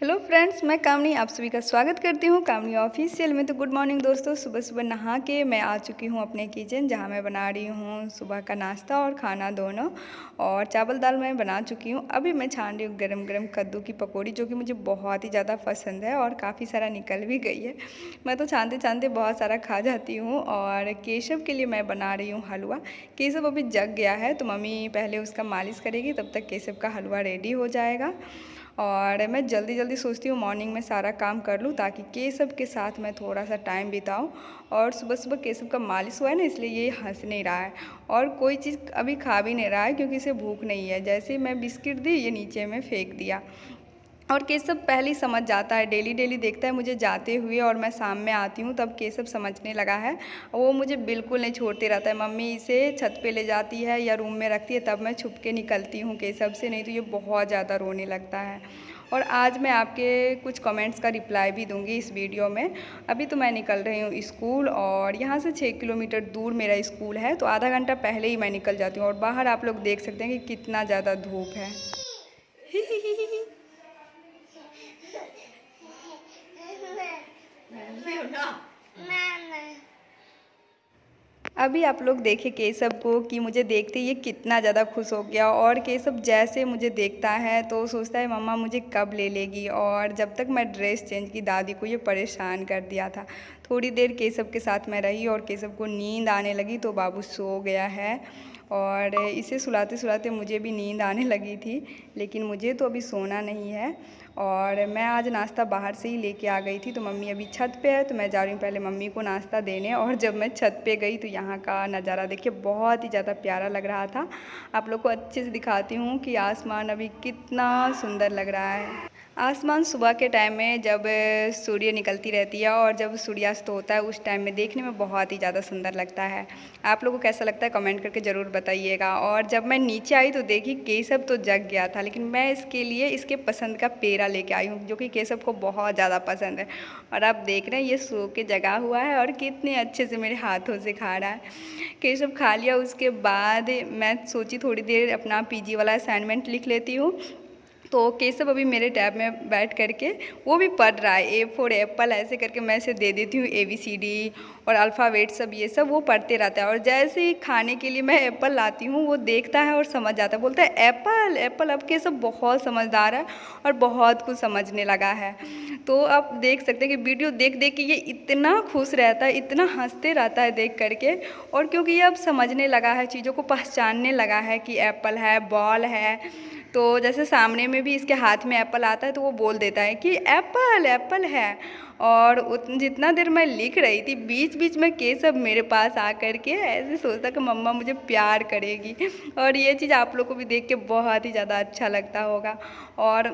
Hello friends, मैं कामनी आप सभी का स्वागत करती हूँ कामनी ऑफिशियल में। तो गुड मॉर्निंग दोस्तों। सुबह सुबह नहा के मैं आ चुकी हूँ अपने किचन, जहाँ मैं बना रही हूँ सुबह का नाश्ता और खाना दोनों। और चावल दाल मैं बना चुकी हूँ। अभी मैं छान रही हूँ गरम गरम कद्दू की पकौड़ी, जो कि मुझे बहुत ही ज़्यादा पसंद है और काफ़ी सारा निकल भी गई है। मैं तो छानते छानते बहुत सारा खा जाती हूँ। और केशव के लिए मैं बना रही हूँ हलवा। केशव अभी जग गया है तो मम्मी पहले उसका मालिश करेगी, तब तक केशव का हलवा रेडी हो जाएगा। और मैं जल्दी जल्दी सोचती हूँ मॉर्निंग में सारा काम कर लूँ, ताकि केशव के साथ मैं थोड़ा सा टाइम बिताऊँ। और सुबह सुबह केशव का मालिश हुआ है ना, इसलिए ये हंस नहीं रहा है और कोई चीज़ अभी खा भी नहीं रहा है, क्योंकि इसे भूख नहीं है। जैसे ही मैं बिस्किट दी, ये नीचे में फेंक दिया। और केशव पहले ही समझ जाता है, डेली डेली देखता है मुझे जाते हुए, और मैं शाम में आती हूँ तब केशव समझने लगा है। वो मुझे बिल्कुल नहीं छोड़ते रहता है। मम्मी इसे छत पे ले जाती है या रूम में रखती है, तब मैं छुप के निकलती हूँ केशव से, नहीं तो ये बहुत ज़्यादा रोने लगता है। और आज मैं आपके कुछ कमेंट्स का रिप्लाई भी दूंगी इस वीडियो में। अभी तो मैं निकल रही हूँ स्कूल, और यहाँ से 6 किलोमीटर दूर मेरा स्कूल है, तो आधा घंटा पहले ही मैं निकल जाती हूँ। और बाहर आप लोग देख सकते हैं कि कितना ज़्यादा धूप है। अभी आप लोग देखें केशव को कि मुझे देखते ही ये कितना ज़्यादा खुश हो गया। और केशव जैसे मुझे देखता है तो सोचता है मम्मा मुझे कब ले लेगी। और जब तक मैं ड्रेस चेंज की, दादी को ये परेशान कर दिया था। थोड़ी देर केशव के साथ मैं रही और केशव को नींद आने लगी तो बाबू सो गया है। और इसे सुलाते सुलाते मुझे भी नींद आने लगी थी, लेकिन मुझे तो अभी सोना नहीं है। और मैं आज नाश्ता बाहर से ही लेके आ गई थी, तो मम्मी अभी छत पे है, तो मैं जा रही हूँ पहले मम्मी को नाश्ता देने। और जब मैं छत पे गई तो यहाँ का नज़ारा देखिए, बहुत ही ज़्यादा प्यारा लग रहा था। आप लोग को अच्छे से दिखाती हूँ कि आसमान अभी कितना सुंदर लग रहा है। आसमान सुबह के टाइम में जब सूर्य निकलती रहती है और जब सूर्यास्त होता है, उस टाइम में देखने में बहुत ही ज़्यादा सुंदर लगता है। आप लोगों को कैसा लगता है कमेंट करके ज़रूर बताइएगा। और जब मैं नीचे आई तो देखी केशव तो जग गया था, लेकिन मैं इसके लिए इसके पसंद का पेड़ा लेके आई हूँ, जो कि केशव को बहुत ज़्यादा पसंद है। और आप देख रहे हैं ये सो के जगा हुआ है और कितने अच्छे से मेरे हाथों से खा रहा है। केशव खा लिया, उसके बाद मैं सोची थोड़ी देर अपना पीजी वाला असाइनमेंट लिख लेती हूँ। तो केशव अभी मेरे टैब में बैठ करके वो भी पढ़ रहा है। ए फॉर एप्पल ऐसे करके मैं इसे दे देती हूँ, ABCD और अल्फ़ाबेट सब, ये सब वो पढ़ते रहता है। और जैसे ही खाने के लिए मैं एप्पल लाती हूँ, वो देखता है और समझ जाता है, बोलता है एप्पल एप्पल। अब केशव बहुत समझदार है और बहुत कुछ समझने लगा है। तो आप देख सकते हैं कि वीडियो देख देख के ये इतना खुश रहता है, इतना हंसते रहता है देख करके। और क्योंकि ये अब समझने लगा है, चीज़ों को पहचानने लगा है कि एप्पल है, बॉल है, तो जैसे सामने में भी इसके हाथ में एप्पल आता है तो वो बोल देता है कि एप्पल एप्पल है। और जितना देर मैं लिख रही थी, बीच बीच में केशव मेरे पास आ कर के ऐसे सोचता कि मम्मा मुझे प्यार करेगी। और ये चीज़ आप लोग को भी देख के बहुत ही ज़्यादा अच्छा लगता होगा। और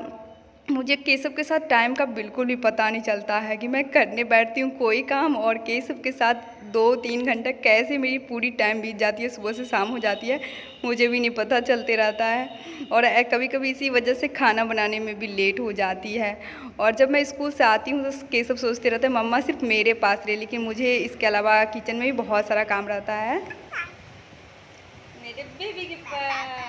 मुझे केशव के साथ टाइम का बिल्कुल भी पता नहीं चलता है कि मैं करने बैठती हूँ कोई काम, और केशव के साथ 2-3 घंटा कैसे मेरी पूरी टाइम बीत जाती है, सुबह से शाम हो जाती है, मुझे भी नहीं पता चलते रहता है। और कभी कभी इसी वजह से खाना बनाने में भी लेट हो जाती है। और जब मैं स्कूल से आती हूँ तो केशव सोचते रहते हैं मम्मा सिर्फ मेरे पास रहे, लेकिन मुझे इसके अलावा किचन में भी बहुत सारा काम रहता है। मेरे बेबी के पास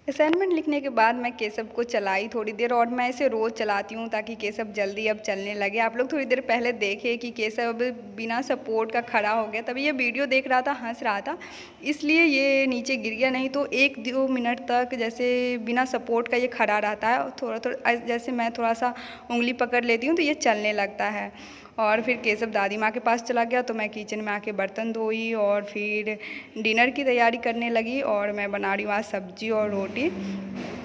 असाइनमेंट लिखने के बाद मैं केशव को चलाई थोड़ी देर, और मैं इसे रोज़ चलाती हूँ ताकि केशव जल्दी अब चलने लगे। आप लोग थोड़ी देर पहले देखे कि केशव अब बिना सपोर्ट का खड़ा हो गया, तभी ये वीडियो देख रहा था, हंस रहा था, इसलिए ये नीचे गिर गया। नहीं तो 1-2 मिनट तक जैसे बिना सपोर्ट का ये खड़ा रहता है। थोड़ा थोड़ा जैसे मैं थोड़ा सा उंगली पकड़ लेती हूँ तो ये चलने लगता है। और फिर केशव दादी माँ के पास चला गया, तो मैं किचन में आके बर्तन धोई और फिर डिनर की तैयारी करने लगी। और मैं बना रही हूँ आज सब्जी और रोटी।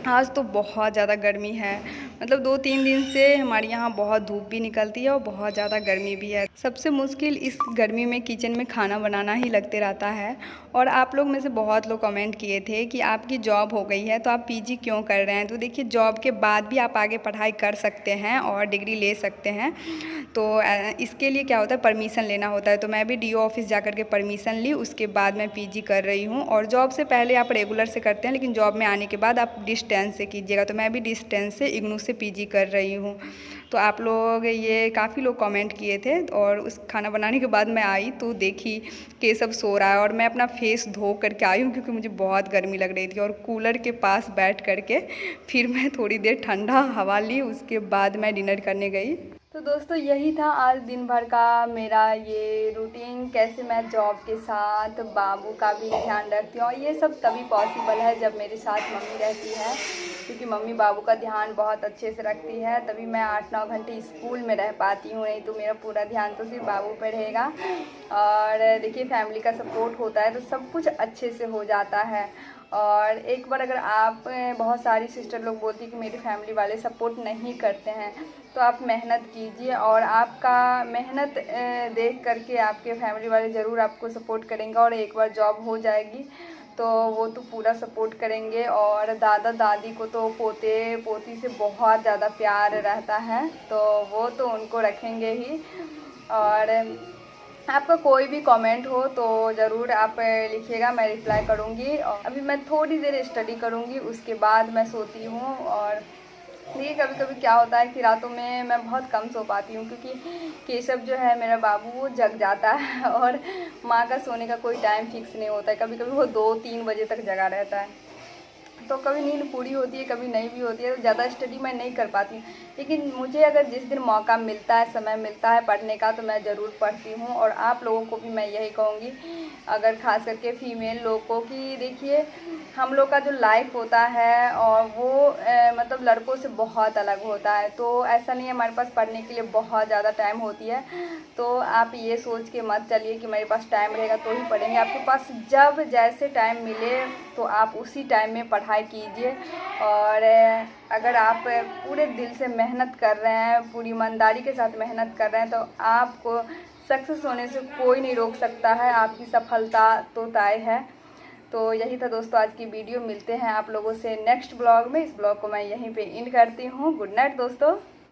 आज तो बहुत ज़्यादा गर्मी है, मतलब 2-3 दिन से हमारे यहाँ बहुत धूप भी निकलती है और बहुत ज़्यादा गर्मी भी है। सबसे मुश्किल इस गर्मी में किचन में खाना बनाना ही लगते रहता है। और आप लोग में से बहुत लोग कमेंट किए थे कि आपकी जॉब हो गई है तो आप पीजी क्यों कर रहे हैं। तो देखिए, जॉब के बाद भी आप आगे पढ़ाई कर सकते हैं और डिग्री ले सकते हैं। तो इसके लिए क्या होता है, परमिशन लेना होता है। तो मैं भी DO ऑफिस जा कर के परमिशन ली, उसके बाद मैं पीजी कर रही हूँ। और जॉब से पहले आप रेगुलर से करते हैं, लेकिन जॉब में आने के बाद आप डिस्टेंस से कीजिएगा। तो मैं भी डिस्टेंस से इग्नू से से पीजी कर रही हूँ। तो आप लोग ये काफ़ी लोग कमेंट किए थे और उस खाना बनाने के बाद मैं आई तो देखी कि ये सब सो रहा है और मैं अपना फेस धो करके आई हूँ क्योंकि मुझे बहुत गर्मी लग रही थी। और कूलर के पास बैठ करके फिर मैं थोड़ी देर ठंडा हवा ली, उसके बाद मैं डिनर करने गई। तो दोस्तों यही था आज दिन भर का मेरा ये रूटीन, कैसे मैं जॉब के साथ बाबू का भी ध्यान रखती हूँ। और ये सब तभी पॉसिबल है जब मेरे साथ मम्मी रहती है, क्योंकि मम्मी बाबू का ध्यान बहुत अच्छे से रखती है, तभी मैं 8-9 घंटे स्कूल में रह पाती हूँ, नहीं तो मेरा पूरा ध्यान तो सिर्फ बाबू पर रहेगा। और देखिए फैमिली का सपोर्ट होता है तो सब कुछ अच्छे से हो जाता है। और एक बार अगर आप, बहुत सारी सिस्टर लोग बोलती कि मेरी फैमिली वाले सपोर्ट नहीं करते हैं, तो आप मेहनत कीजिए और आपका मेहनत देख करके आपके फैमिली वाले ज़रूर आपको सपोर्ट करेंगे। और एक बार जॉब हो जाएगी तो वो तो पूरा सपोर्ट करेंगे। और दादा दादी को तो पोते पोती से बहुत ज़्यादा प्यार रहता है, तो वो तो उनको रखेंगे ही। और आपका कोई भी कमेंट हो तो ज़रूर आप लिखिएगा, मैं रिप्लाई करूँगी। और अभी मैं थोड़ी देर स्टडी करूँगी, उसके बाद मैं सोती हूँ। और देखिए कभी कभी क्या होता है कि रातों में मैं बहुत कम सो पाती हूँ, क्योंकि केशव जो है मेरा बाबू वो जग जाता है और माँ का सोने का कोई टाइम फिक्स नहीं होता है। कभी कभी वो 2-3 बजे तक जगा रहता है, तो कभी नींद पूरी होती है कभी नहीं भी होती है, तो ज़्यादा स्टडी मैं नहीं कर पाती हूँ। लेकिन मुझे अगर जिस दिन मौका मिलता है, समय मिलता है पढ़ने का, तो मैं ज़रूर पढ़ती हूँ। और आप लोगों को भी मैं यही कहूँगी, अगर ख़ास करके फीमेल लोग को, कि देखिए हम लोग का जो लाइफ होता है और वो मतलब लड़कों से बहुत अलग होता है। तो ऐसा नहीं है, हमारे पास पढ़ने के लिए बहुत ज़्यादा टाइम होती है। तो आप ये सोच के मत चलिए कि मेरे पास टाइम रहेगा तो ही पढ़ेंगे। आपके पास जब जैसे टाइम मिले तो आप उसी टाइम में पढ़ाई कीजिए। और अगर आप पूरे दिल से मेहनत कर रहे हैं, पूरी ईमानदारी के साथ मेहनत कर रहे हैं, तो आपको सक्सेस होने से कोई नहीं रोक सकता है। आपकी सफलता तो तय है। तो यही था दोस्तों आज की वीडियो। मिलते हैं आप लोगों से नेक्स्ट ब्लॉग में। इस ब्लॉग को मैं यहीं पे एंड करती हूँ। गुड नाइट दोस्तों।